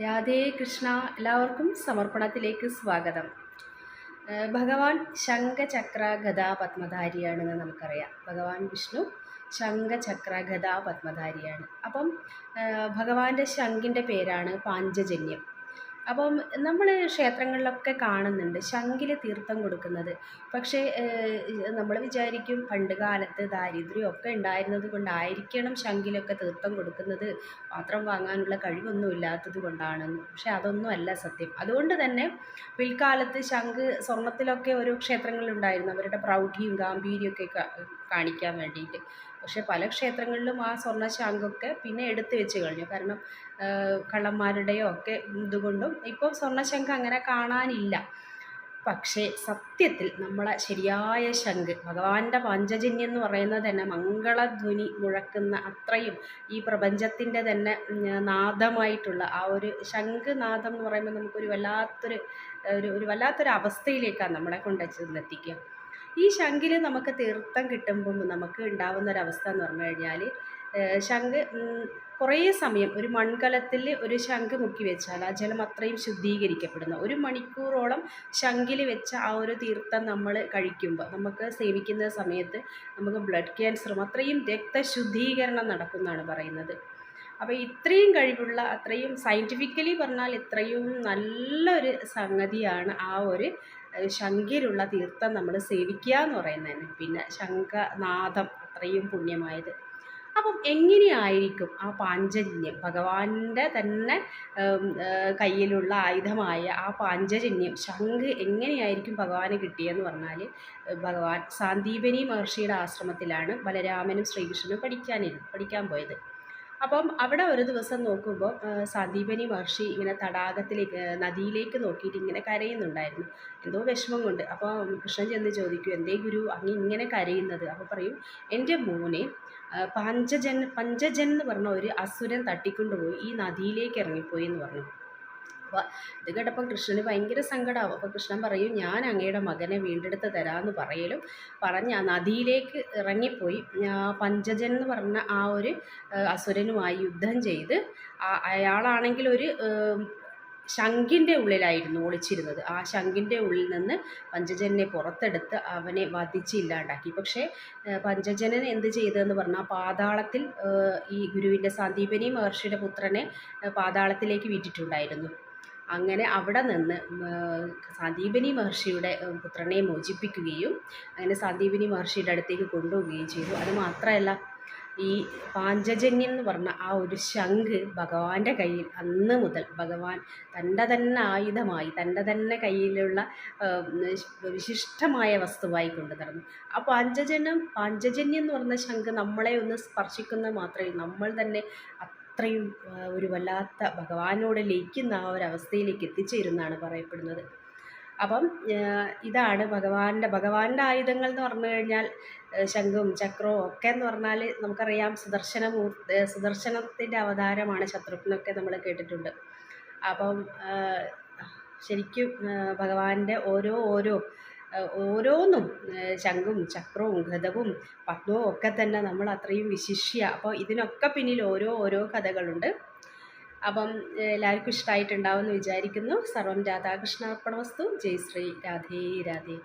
രാധേ കൃഷ്ണ. എല്ലാവർക്കും സമർപ്പണത്തിലേക്ക് സ്വാഗതം. ഭഗവാൻ ശംഖചക്ര ഗദാ പത്മധാരിയാണെന്ന് നമുക്കറിയാം. ഭഗവാൻ വിഷ്ണു ശംഖചക്ര ഗദാ പത്മധാരിയാണ്. അപ്പം ഭഗവാന്റെ ശംഖിൻ്റെ പേരാണ് പാഞ്ചജന്യം. അപ്പം നമ്മൾ ക്ഷേത്രങ്ങളിലൊക്കെ കാണുന്നുണ്ട് ശംഖിൽ തീർത്ഥം കൊടുക്കുന്നത്. പക്ഷേ നമ്മൾ വിചാരിക്കും പണ്ട് കാലത്ത് ദാരിദ്ര്യമൊക്കെ ഉണ്ടായിരുന്നത് കൊണ്ടായിരിക്കണം ശംഖിലൊക്കെ തീർത്ഥം കൊടുക്കുന്നത്, പാത്രം വാങ്ങാനുള്ള കഴിവൊന്നും ഇല്ലാത്തത് കൊണ്ടാണെന്ന്. പക്ഷേ അതൊന്നും അല്ല സത്യം. അതുകൊണ്ട് തന്നെ പിൽക്കാലത്ത് ശംഖ് സ്വർണ്ണത്തിലൊക്കെ ഓരോ ക്ഷേത്രങ്ങളിലുണ്ടായിരുന്നു, അവരുടെ പ്രൗഢിയും ഗാംഭീര്യമൊക്കെ കാണിക്കാൻ വേണ്ടിയിട്ട്. പക്ഷേ പല ക്ഷേത്രങ്ങളിലും ആ സ്വർണ്ണ ശംഖൊക്കെ പിന്നെ എടുത്തു വെച്ച് കഴിഞ്ഞു. കാരണം കള്ളന്മാരുടെയോ ഒക്കെ ഇതുകൊണ്ടും ഇപ്പോൾ സ്വർണ്ണശംഖ് അങ്ങനെ കാണാനില്ല. പക്ഷേ സത്യത്തിൽ നമ്മളെ ശരിയായ ശംഖ്, ഭഗവാന്റെ പാഞ്ചജന്യം എന്ന് പറയുന്നത് തന്നെ മംഗളധ്വനി മുഴക്കുന്ന അത്രയും ഈ പ്രപഞ്ചത്തിൻ്റെ തന്നെ നാദമായിട്ടുള്ള ആ ഒരു ശംഖ് നാദം എന്ന് പറയുമ്പോൾ നമുക്കൊരു വല്ലാത്തൊരു അവസ്ഥയിലേക്കാണ് നമ്മളെ കൊണ്ട് ചെന്നെത്തിക്കുക. ഈ ശംഖിൽ നമുക്ക് തീർത്ഥം കിട്ടുമ്പം നമുക്ക് ഉണ്ടാകുന്ന ഒരവസ്ഥ എന്ന് പറഞ്ഞു കഴിഞ്ഞാൽ, ശംഖ് കുറേ സമയം ഒരു മൺകലത്തിൽ ഒരു ശംഖ് മുക്കി വെച്ചാൽ ആ ജലം അത്രയും ശുദ്ധീകരിക്കപ്പെടുന്നു. 1 മണിക്കൂറോളം ശംഖിൽ വെച്ച ആ ഒരു തീർത്ഥം നമ്മൾ കഴിക്കുമ്പോൾ, നമുക്ക് സേവിക്കുന്ന സമയത്ത് നമുക്ക് ബ്ലഡ് ക്യാൻസറും അത്രയും രക്തശുദ്ധീകരണം നടക്കുമെന്നാണ് പറയുന്നത്. അപ്പോൾ ഇത്രയും കഴിവുള്ള, അത്രയും സയൻറ്റിഫിക്കലി പറഞ്ഞാൽ ഇത്രയും നല്ലൊരു സംഗതിയാണ് ആ ഒരു ശംഖിലുള്ള തീർത്ഥം നമ്മൾ സേവിക്കുക എന്ന് പറയുന്നത്. പിന്നെ ശംഖനാദം അത്രയും പുണ്യമായത്. അപ്പം എങ്ങനെയായിരിക്കും ആ പാഞ്ചജന്യം, ഭഗവാന്റെ തന്നെ കയ്യിലുള്ള ആയുധമായ ആ പാഞ്ചജന്യം ശംഖ് എങ്ങനെയായിരിക്കും ഭഗവാന് കിട്ടിയെന്ന് പറഞ്ഞാൽ, ഭഗവാൻ സാന്ദീപനി മഹർഷിയുടെ ആശ്രമത്തിലാണ് ബലരാമനും ശ്രീകൃഷ്ണനും പഠിക്കാൻ പോയത്. അപ്പം അവിടെ ഒരു ദിവസം നോക്കുമ്പോൾ സാന്ദീപനി മഹർഷി ഇങ്ങനെ നദിയിലേക്ക് നോക്കിയിട്ട് ഇങ്ങനെ കരയുന്നുണ്ടായിരുന്നു, എന്തോ വിഷമം കൊണ്ട്. അപ്പോൾ കൃഷ്ണൻ ചെന്ന് ചോദിക്കും, എന്തേ ഗുരു അങ്ങ് ഇങ്ങനെ കരയുന്നത്? അപ്പോൾ പറയും, എൻ്റെ മോനെ പഞ്ചജൻ എന്ന് പറഞ്ഞ ഒരു അസുരൻ തട്ടിക്കൊണ്ടുപോയി ഈ നദിയിലേക്ക് ഇറങ്ങിപ്പോയി എന്ന് പറഞ്ഞു. അപ്പോൾ ഇത് കേട്ടപ്പം കൃഷ്ണന് ഭയങ്കര സങ്കടമാവും. അപ്പോൾ കൃഷ്ണൻ പറയും, ഞാൻ അങ്ങയുടെ മകനെ വീണ്ടെടുത്ത് തരാമെന്ന് പറഞ്ഞ് ആ നദിയിലേക്ക് ഇറങ്ങിപ്പോയി പഞ്ചജൻ എന്ന് പറഞ്ഞ ആ ഒരു അസുരനുമായി യുദ്ധം ചെയ്ത്, അയാളാണെങ്കിൽ ഒരു ശംഖിൻ്റെ ഉള്ളിലായിരുന്നു ഒളിച്ചിരുന്നത്. ആ ശംഖിൻ്റെ ഉള്ളിൽ നിന്ന് പഞ്ചജനെ പുറത്തെടുത്ത് അവനെ വധിച്ച് ഇല്ലാണ്ടാക്കി. പക്ഷേ പഞ്ചജനൻ എന്ത് ചെയ്തതെന്ന് പറഞ്ഞാൽ, പാതാളത്തിൽ ഈ ഗുരുവിൻ്റെ സാന്ദീപനി മഹർഷിയുടെ പുത്രനെ പാതാളത്തിലേക്ക് വിട്ടിട്ടുണ്ടായിരുന്നു. അങ്ങനെ അവിടെ നിന്ന് സാന്ദീപനി മഹർഷിയുടെ പുത്രനെ മോചിപ്പിക്കുകയും അങ്ങനെ സാന്ദീപനി മഹർഷിയുടെ അടുത്തേക്ക് കൊണ്ടുപോവുകയും ചെയ്തു. അത് മാത്രമല്ല, ഈ പാഞ്ചജന്യം എന്ന് പറഞ്ഞ ആ ഒരു ശംഖ് ഭഗവാന്റെ കയ്യിൽ അന്ന് മുതൽ ഭഗവാൻ തൻ്റെ തന്നെ ആയുധമായി, തൻ്റെ തന്നെ കയ്യിലുള്ള വിശിഷ്ടമായ വസ്തുവായി കൊണ്ടു നടന്നു. ആ പാഞ്ചജന്യം എന്ന് പറഞ്ഞ ശംഖ് നമ്മളെ ഒന്ന് സ്പർശിക്കുന്ന മാത്രമേ നമ്മൾ തന്നെ അത്രയും ഒരു വല്ലാത്ത ഭഗവാനോട് ലയിക്കുന്ന ആ ഒരു അവസ്ഥയിലേക്ക് എത്തിച്ചേരുന്നാണ് പറയപ്പെടുന്നത്. അപ്പം ഇതാണ് ഭഗവാന്റെ ആയുധങ്ങൾ എന്ന് പറഞ്ഞു കഴിഞ്ഞാൽ, ശംഖും ചക്രവും ഒക്കെ എന്ന് പറഞ്ഞാൽ നമുക്കറിയാം സുദർശനത്തിൻ്റെ അവതാരമാണ് ശത്രുഘ്നൊക്കെ നമ്മൾ കേട്ടിട്ടുണ്ട്. അപ്പം ശരിക്കും ഭഗവാന്റെ ഓരോന്നും ശംഖും ചക്രവും ഗദവും പത്മവും ഒക്കെ തന്നെ നമ്മൾ അത്രയും വിശിഷ്യ. അപ്പോൾ ഇതിനൊക്കെ പിന്നിൽ ഓരോ കഥകളുണ്ട്. അപ്പം എല്ലാവർക്കും ഇഷ്ടമായിട്ടുണ്ടാവുമെന്ന് വിചാരിക്കുന്നു. സർവം രാധാകൃഷ്ണാർപ്പണമസ്തു. ജയ് ശ്രീ രാധേ രാധേ.